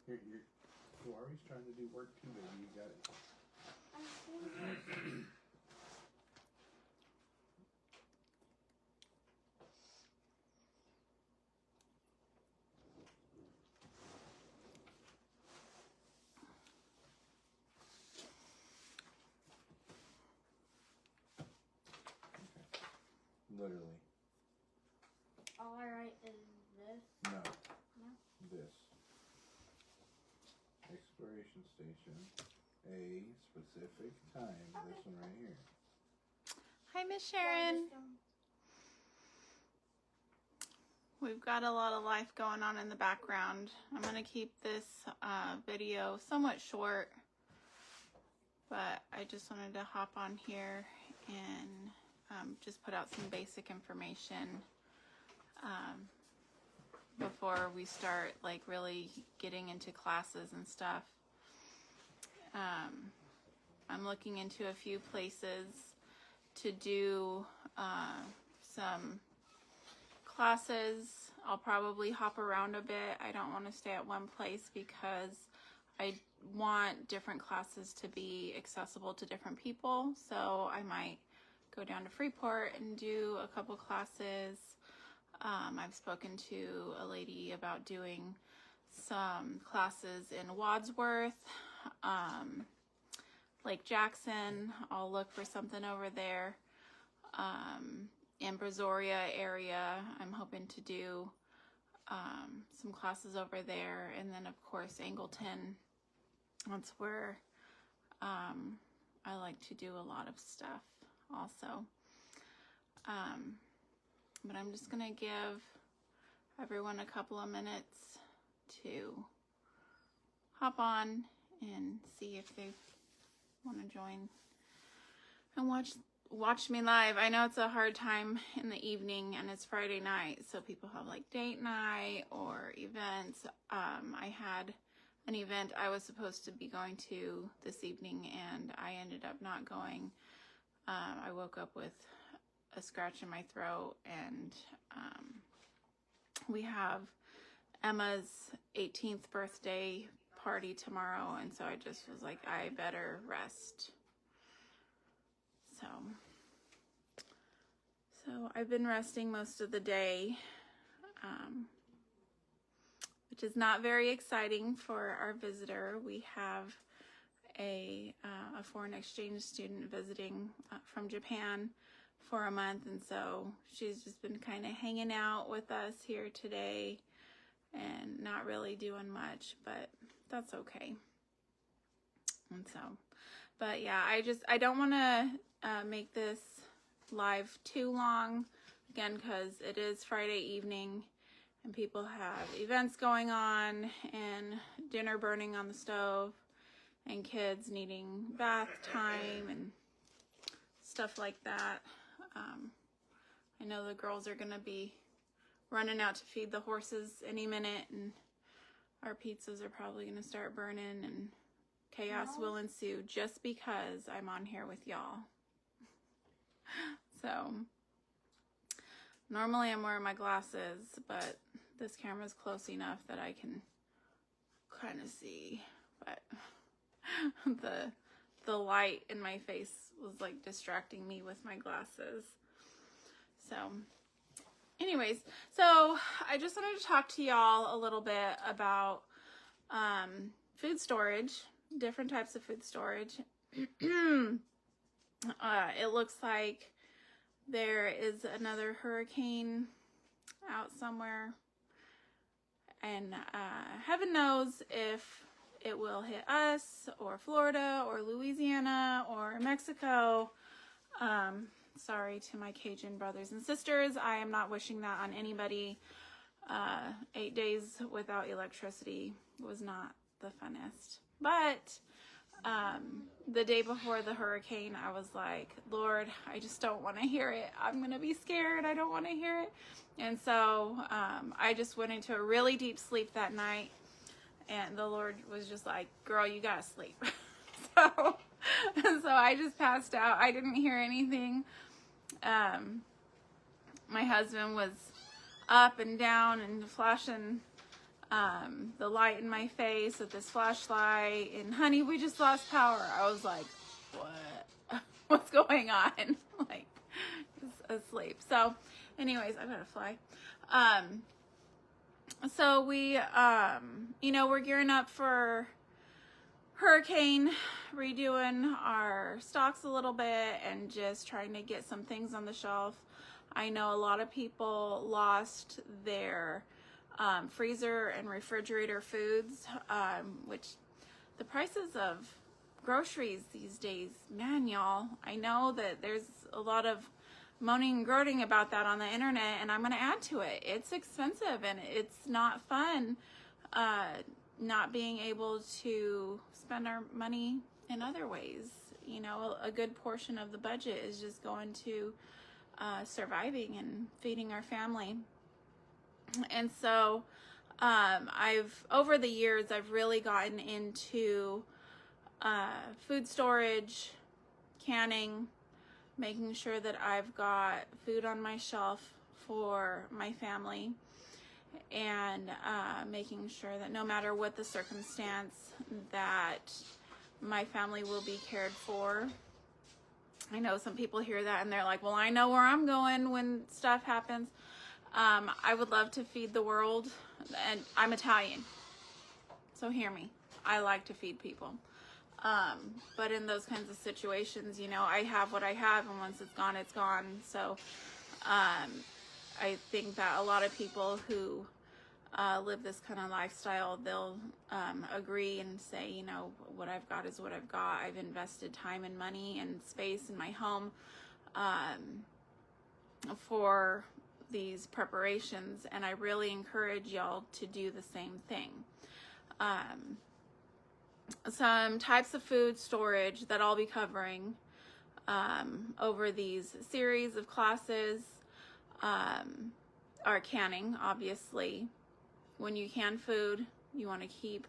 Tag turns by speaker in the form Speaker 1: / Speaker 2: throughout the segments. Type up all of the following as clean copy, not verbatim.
Speaker 1: You're always trying to do work too, baby. You got it. Literally.
Speaker 2: All I write is this?
Speaker 1: No.
Speaker 2: No?
Speaker 1: This. Exploration station. A specific time. Okay. This one right here.
Speaker 3: Hi, Miss Sharon. We've got a lot of life going on in the background. I'm going to keep this video somewhat short, but I just wanted to hop on here and just put out some basic information before we start like really getting into classes and stuff. I'm looking into a few places to do some classes. I'll probably hop around a bit. I don't want to stay at one place because I want different classes to be accessible to different people. So I might go down to Freeport and do a couple classes. I've spoken to a lady about doing some classes in Wadsworth, Lake Jackson. I'll look for something over there. In Brazoria area, I'm hoping to do some classes over there. And then of course Angleton, that's where I like to do a lot of stuff also. But I'm just gonna give everyone a couple of minutes to hop on and see if they want to join and watch me live. I know it's a hard time in the evening and it's Friday night, so people have like date night or events. I had an event I was supposed to be going to this evening and I ended up not going. I woke up with a scratch in my throat, and we have Emma's 18th birthday party tomorrow, and so I just was like, I better rest. So I've been resting most of the day, which is not very exciting for our visitor. We have a foreign exchange student visiting from Japan for a month, and so she's just been kind of hanging out with us here today and not really doing much, but that's okay. And so, but yeah, I don't want to make this live too long, again, because it is Friday evening and people have events going on and dinner burning on the stove and kids needing bath time and stuff like that. I know the girls are going to be running out to feed the horses any minute, and our pizzas are probably going to start burning and chaos will ensue just because I'm on here with y'all. So normally I'm wearing my glasses, but this camera's close enough that I can kind of see, but the light in my face was like distracting me with my glasses. So anyways, so I just wanted to talk to y'all a little bit about food storage, different types of food storage. It looks like there is another hurricane out somewhere, and heaven knows if it will hit us or Florida or Louisiana or Mexico. Sorry to my Cajun brothers and sisters. I am not wishing that on anybody. 8 days without electricity was not the funnest. But the day before the hurricane, I was like, Lord, I just don't want to hear it. I'm going to be scared. I don't want to hear it. And so I just went into a really deep sleep that night. And the Lord was just like, girl, you got to sleep. So I just passed out. I didn't hear anything. My husband was up and down and flashing the light in my face with this flashlight, and honey, we just lost power. I was like, what? What's going on? Like, asleep. So anyways, I gotta fly. So we, we're gearing up for hurricane, redoing our stocks a little bit and just trying to get some things on the shelf. I know a lot of people lost their freezer and refrigerator foods, which the prices of groceries these days, man, y'all, I know that there's a lot of moaning and groaning about that on the internet, and I'm going to add to it. It's expensive and it's not fun not being able to spend our money in other ways. You know, a good portion of the budget is just going to surviving and feeding our family. And so over the years, I've really gotten into food storage, canning, making sure that I've got food on my shelf for my family, and making sure that no matter what the circumstance, that my family will be cared for. I know some people hear that and they're like, well, I know where I'm going when stuff happens. I would love to feed the world, and I'm Italian, so hear me. I like to feed people. But in those kinds of situations, I have what I have, and once it's gone, it's gone. So I think that a lot of people who live this kind of lifestyle, they'll agree and say, what I've got is what I've got. I've invested time and money and space in my home for these preparations, and I really encourage y'all to do the same thing. Some types of food storage that I'll be covering over these series of classes are canning, obviously. When you can food, you want to keep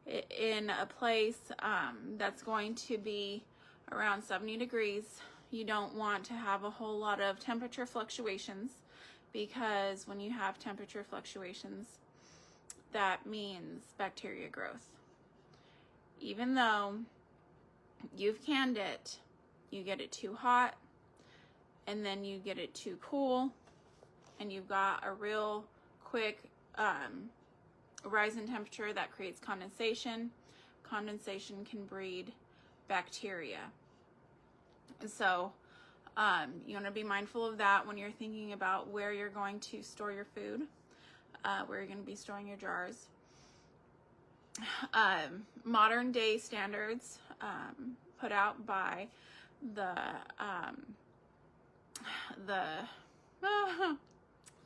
Speaker 3: it in a place that's going to be around 70 degrees. You don't want to have a whole lot of temperature fluctuations, because when you have temperature fluctuations, that means bacteria growth. Even though you've canned it, you get it too hot, and then you get it too cool, and you've got a real quick rise in temperature that creates condensation. Condensation can breed bacteria. So you want to be mindful of that when you're thinking about where you're going to store your food, where you're going to be storing your jars. Modern day standards put out by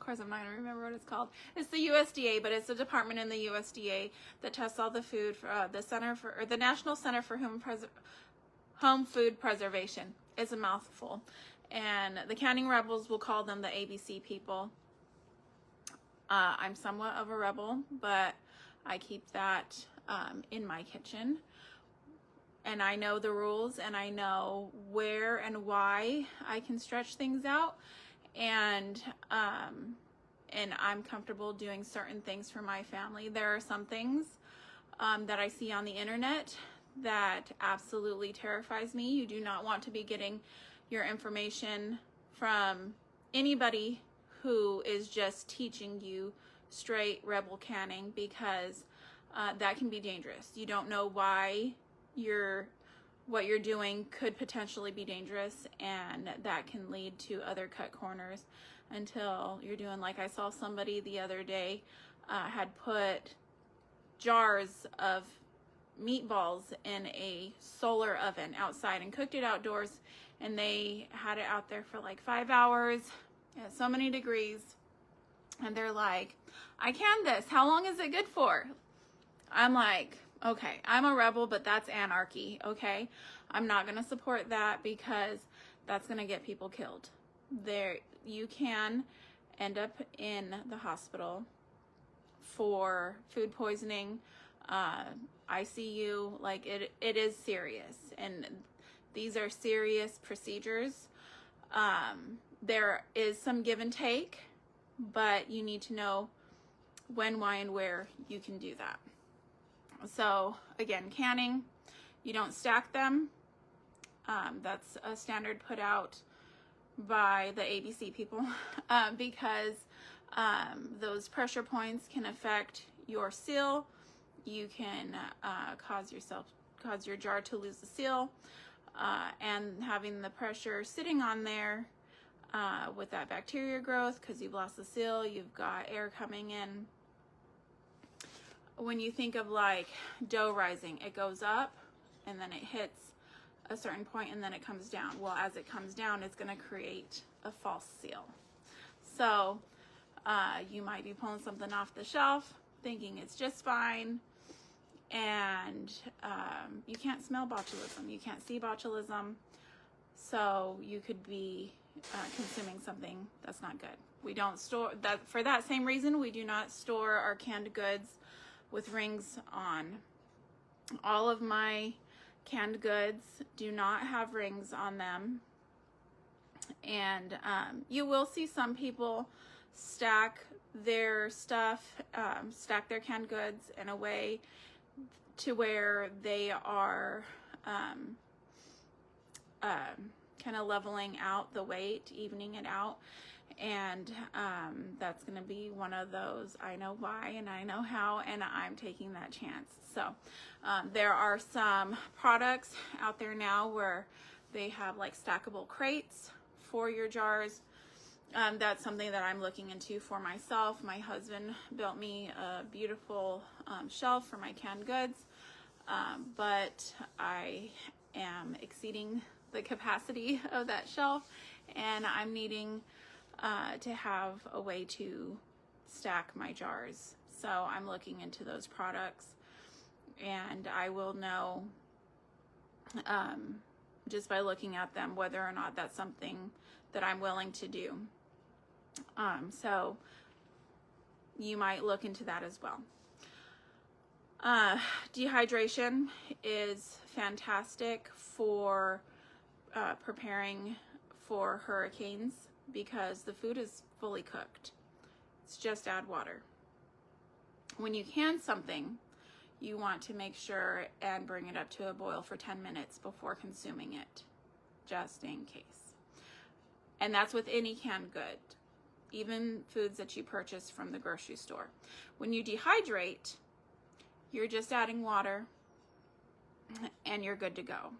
Speaker 3: of course I'm not going to remember what it's called. It's the USDA, but it's a department in the USDA that tests all the food for the National Center for Home Food Preservation. It's a mouthful, and the canning rebels will call them the ABC people. I'm somewhat of a rebel, but I keep that in my kitchen, and I know the rules, and I know where and why I can stretch things out, and I'm comfortable doing certain things for my family. There are some things that I see on the internet that absolutely terrifies me. You do not want to be getting your information from anybody who is just teaching you straight rebel canning, because that can be dangerous. You don't know why what you're doing could potentially be dangerous, and that can lead to other cut corners until you're doing, like I saw somebody the other day had put jars of meatballs in a solar oven outside and cooked it outdoors, and they had it out there for like 5 hours at so many degrees, and they're like, I canned this, how long is it good for? I'm like, okay, I'm a rebel, but that's anarchy, okay? I'm not going to support that, because that's going to get people killed. You can end up in the hospital for food poisoning, ICU, like it is serious, and these are serious procedures. There is some give and take, but you need to know when, why, and where you can do that. So again, canning, you don't stack them. That's a standard put out by the ABC people because those pressure points can affect your seal. You can cause your jar to lose the seal, and having the pressure sitting on there with that bacteria growth, because you've lost the seal, you've got air coming in. When you think of like dough rising, it goes up and then it hits a certain point and then it comes down. Well, as it comes down, it's going to create a false seal. So you might be pulling something off the shelf thinking it's just fine, and you can't smell botulism, you can't see botulism, so you could be consuming something that's not good. We don't store that. For that same reason, we do not store our canned goods with rings on. All of my canned goods do not have rings on them, and you will see some people stack their stuff, stack their canned goods in a way to where they are kind of leveling out the weight, evening it out, and that's going to be one of those I know why and I know how, and I'm taking that chance. So there are some products out there now where they have like stackable crates for your jars. That's something that I'm looking into for myself. My husband built me a beautiful shelf for my canned goods, but I am exceeding the capacity of that shelf, and I'm needing to have a way to stack my jars. So I'm looking into those products, and I will know just by looking at them whether or not that's something that I'm willing to do. So you might look into that as well. Dehydration is fantastic for preparing for hurricanes because the food is fully cooked. It's just add water. When you can something, you want to make sure and bring it up to a boil for 10 minutes before consuming it, just in case. And that's with any canned good, even foods that you purchase from the grocery store. When you dehydrate, you're just adding water and you're good to go.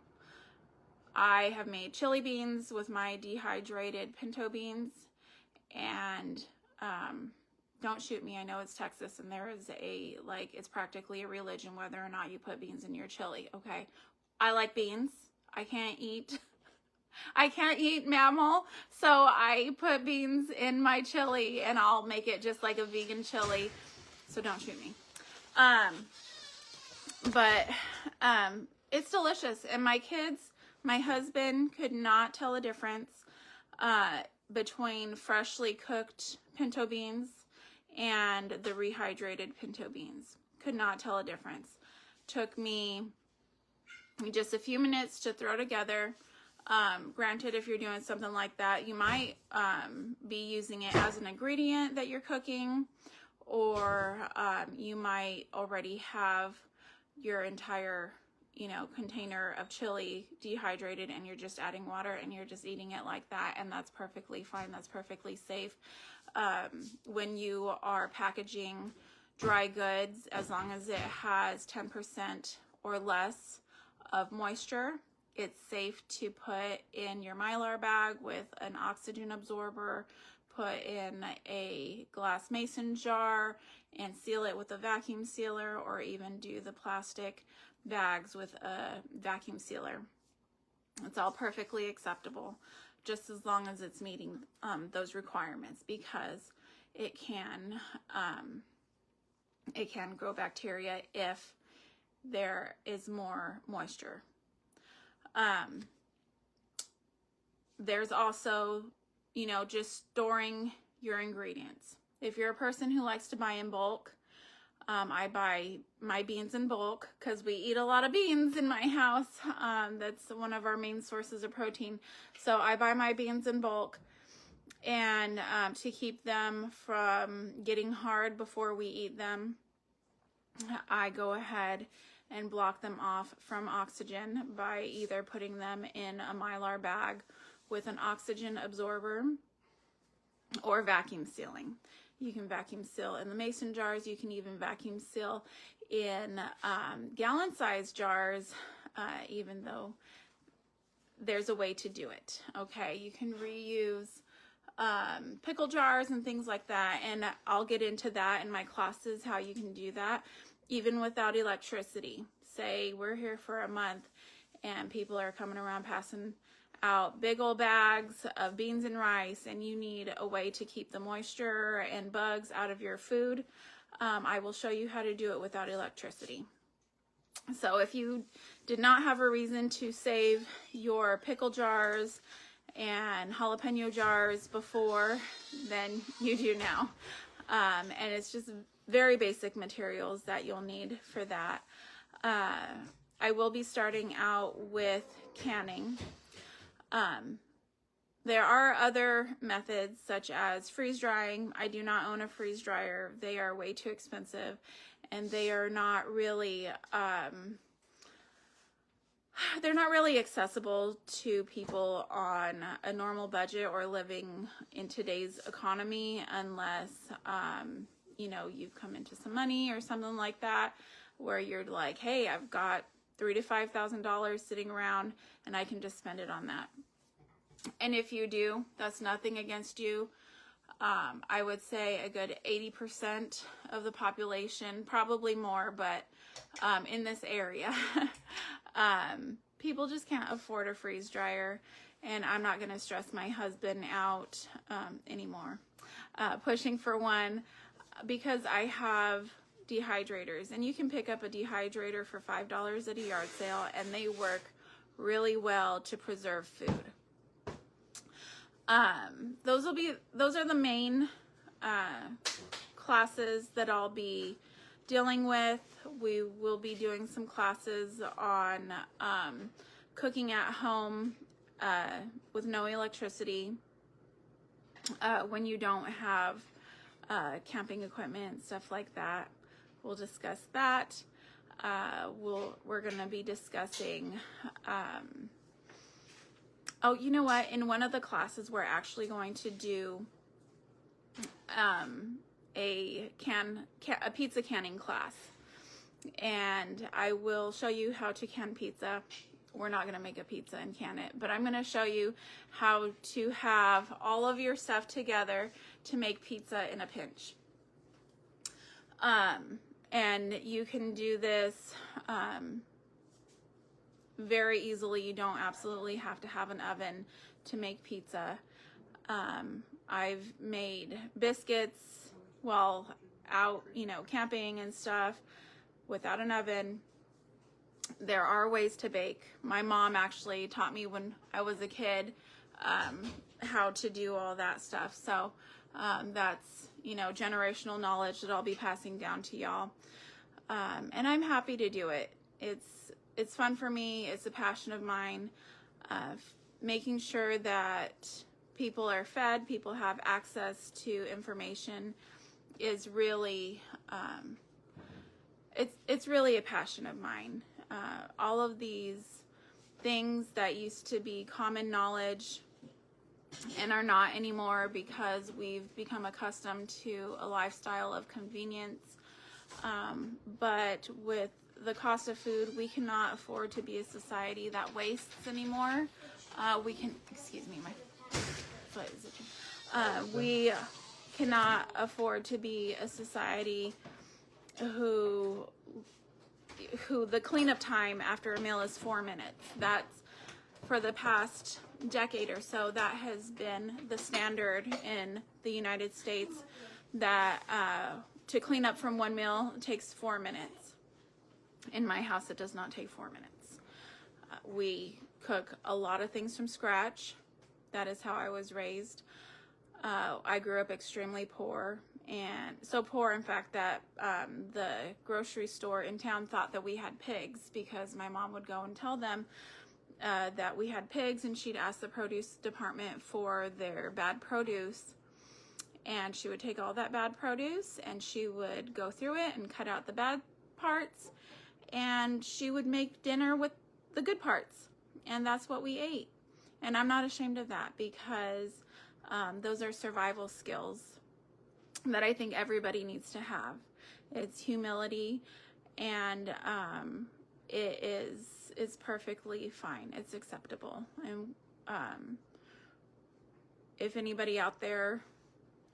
Speaker 3: I have made chili beans with my dehydrated pinto beans, and don't shoot me, I know it's Texas and there is it's practically a religion whether or not you put beans in your chili, okay? I like beans. I can't eat mammal, so I put beans in my chili, and I'll make it just like a vegan chili, so don't shoot me. But it's delicious, and my husband could not tell a difference between freshly cooked pinto beans and the rehydrated pinto beans. Could not tell a difference. Took me just a few minutes to throw together. Granted, if you're doing something like that, you might be using it as an ingredient that you're cooking, or you might already have your entire container of chili dehydrated and you're just adding water and you're just eating it like that, and that's perfectly fine. That's perfectly safe. When you are packaging dry goods, as long as it has 10% or less of moisture, it's safe to put in your Mylar bag with an oxygen absorber, put in a glass mason jar and seal it with a vacuum sealer, or even do the plastic bags with a vacuum sealer. It's all perfectly acceptable, just as long as it's meeting those requirements, because it can grow bacteria if there is more moisture. There's also, just storing your ingredients. If you're a person who likes to buy in bulk, I buy my beans in bulk because we eat a lot of beans in my house. That's one of our main sources of protein. So I buy my beans in bulk. And to keep them from getting hard before we eat them, I go ahead and block them off from oxygen by either putting them in a Mylar bag with an oxygen absorber or vacuum sealing. You can vacuum seal in the mason jars. You can even vacuum seal in gallon-sized jars, even though there's a way to do it. Okay, you can reuse pickle jars and things like that, and I'll get into that in my classes, how you can do that even without electricity. Say we're here for a month and people are coming around passing out big old bags of beans and rice, and you need a way to keep the moisture and bugs out of your food. I will show you how to do it without electricity. So if you did not have a reason to save your pickle jars and jalapeno jars before, then you do now. And it's just very basic materials that you'll need for that. I will be starting out with canning. There are other methods such as freeze drying. I do not own a freeze dryer. They are way too expensive, and they are not really they're not really accessible to people on a normal budget or living in today's economy, unless you know, you've come into some money or something like that, where you're like, hey, I've got $3,000 to $5,000 sitting around and I can just spend it on that. And if you do, that's nothing against you. I would say a good 80% of the population, probably more, but in this area, people just can't afford a freeze dryer, and I'm not going to stress my husband out anymore pushing for one, because I have dehydrators, and you can pick up a dehydrator for $5 at a yard sale, and they work really well to preserve food. Those are the main classes that I'll be dealing with. We will be doing some classes on cooking at home with no electricity, when you don't have camping equipment, stuff like that. We'll discuss that. We're going to be discussing oh, you know what? In one of the classes, we're actually going to do a pizza canning class, and I will show you how to can pizza. We're not going to make a pizza and can it, but I'm going to show you how to have all of your stuff together to make pizza in a pinch. And you can do this very easily. You don't absolutely have to have an oven to make pizza. I've made biscuits while out, you know, camping and stuff without an oven. There are ways to bake. My mom actually taught me when I was a kid how to do all that stuff. So that's, you know, generational knowledge that I'll be passing down to y'all. And I'm happy to do it. It's fun for me. It's a passion of mine. Making sure that people are fed, people have access to information is really, it's really a passion of mine. All of these things that used to be common knowledge and are not anymore because we've become accustomed to a lifestyle of convenience. But with the cost of food, we cannot afford to be a society that wastes anymore. We cannot afford to be a society who the cleanup time after a meal is 4 minutes. That's for the past decade or so, that has been the standard in the United States, that to clean up from one meal takes 4 minutes. In my house, it does not take 4 minutes. We cook a lot of things from scratch. That is how I was raised. I grew up extremely poor, and so poor, in fact, that the grocery store in town thought that we had pigs, because my mom would go and tell them, that we had pigs, and she'd ask the produce department for their bad produce. And she would take all that bad produce and she would go through it and cut out the bad parts. And she would make dinner with the good parts. And that's what we ate. And I'm not ashamed of that, because those are survival skills that I think everybody needs to have. It's humility, and it's perfectly fine. It's acceptable. And if anybody out there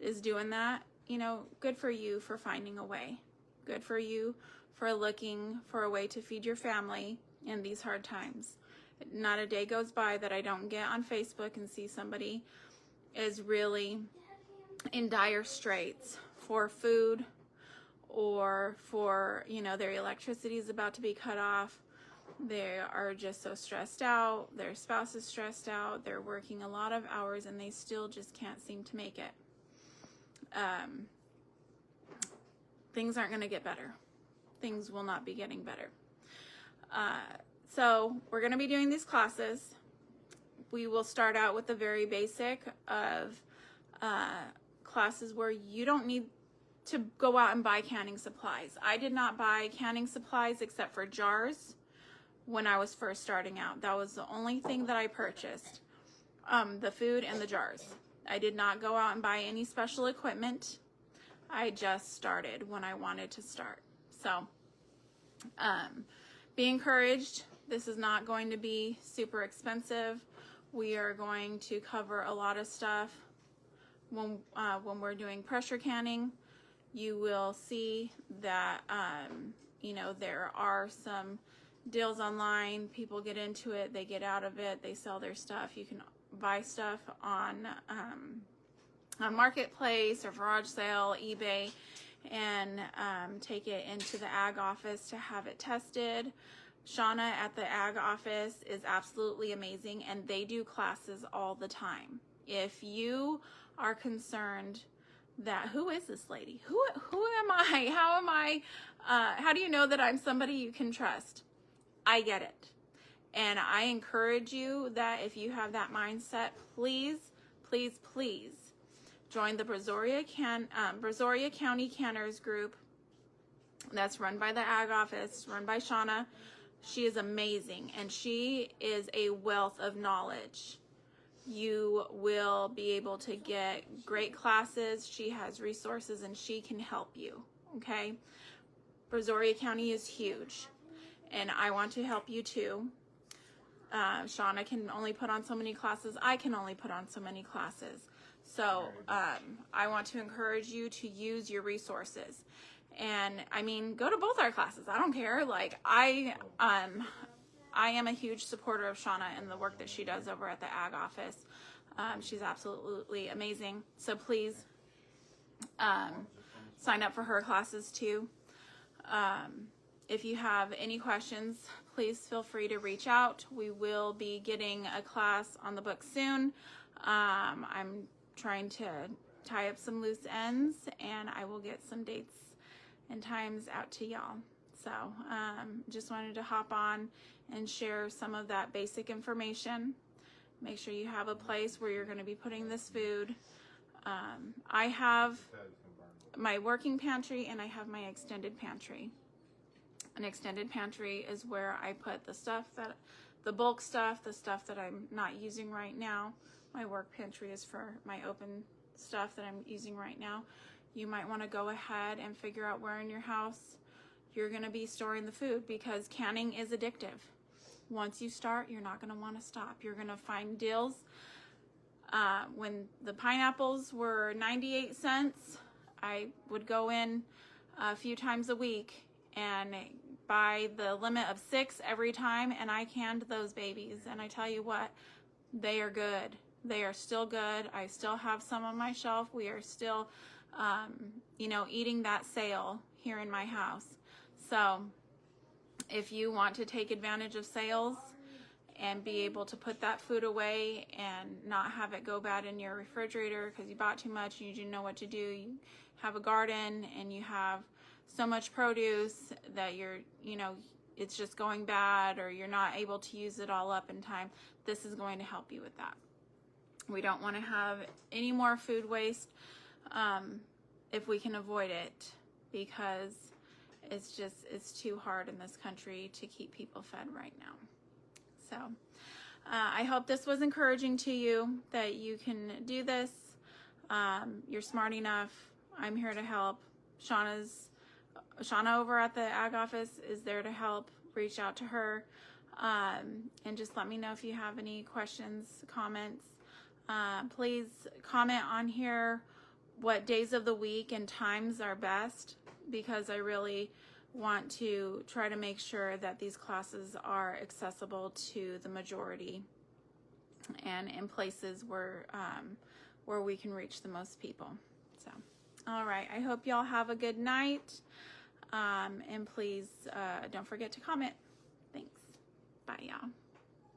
Speaker 3: is doing that, you know, good for you for finding a way. Good for you for looking for a way to feed your family in these hard times. Not a day goes by that I don't get on Facebook and see somebody is really in dire straits for food, or for, you know, their electricity is about to be cut off. They are just so stressed out. Their spouse is stressed out. They're working a lot of hours and they still just can't seem to make it. Things aren't going to get better. Things will not be getting better. So we're going to be doing these classes. We will start out with the very basic of classes where you don't need to go out and buy canning supplies. I did not buy canning supplies except for jars when I was first starting out. That was the only thing that I purchased, the food and the jars. I did not go out and buy any special equipment. I just started when I wanted to start. So be encouraged. This is not going to be super expensive. We are going to cover a lot of stuff. When we're doing pressure canning, you will see that, you know, there are some deals online. People get into it, they get out of it, they sell their stuff. You can buy stuff on Marketplace or garage sale, eBay, and take it into the ag office to have it tested. Shauna at the ag office is absolutely amazing, and they do classes all the time. If you are concerned that, who is this lady? Who am I? How am I? How do you know that I'm somebody you can trust? I get it. And I encourage you that if you have that mindset, please, please, please join the Brazoria County Canners group that's run by the ag office, run by Shauna. She is amazing, and she is a wealth of knowledge. You will be able to get great classes. She has resources and she can help you, okay? Brazoria County is huge, and I want to help you too. Shauna can only put on so many classes. I can only put on so many classes. So I want to encourage you to use your resources. And I mean, go to both our classes. I don't care. Like, I am a huge supporter of Shauna and the work that she does over at the ag office. She's absolutely amazing. So please sign up for her classes too. If you have any questions, please feel free to reach out. We will be getting a class on the book soon. I'm trying to tie up some loose ends, and I will get some dates and times out to y'all. So just wanted to hop on and share some of that basic information. Make sure you have a place where you're going to be putting this food. I have my working pantry and I have my extended pantry. An extended pantry is where I put the bulk stuff, the stuff that I'm not using right now. My work pantry is for my open stuff that I'm using right now. You might want to go ahead and figure out where in your house you're going to be storing the food, because canning is addictive. Once you start, you're not going to want to stop. You're going to find deals. When the pineapples were 98 cents, I would go in a few times a week and buy the limit of 6 every time, and I canned those babies. And I tell you what, they are good. They are still good. I still have some on my shelf. We are still, you know, eating that sale here in my house. So if you want to take advantage of sales and be able to put that food away and not have it go bad in your refrigerator because you bought too much and you didn't know what to do, you have a garden and you have so much produce that you're, you know, it's just going bad or you're not able to use it all up in time, this is going to help you with that. We don't want to have any more food waste if we can avoid it, because it's too hard in this country to keep people fed right now. So I hope this was encouraging to you, that you can do this. You're smart enough. I'm here to help. Shauna over at the ag office is there to help. Reach out to her, and just let me know if you have any questions, comments. Please comment on here what days of the week and times are best, because I really want to try to make sure that these classes are accessible to the majority and in places where we can reach the most people. So, all right, I hope y'all have a good night, and please don't forget to comment. Thanks. Bye, y'all.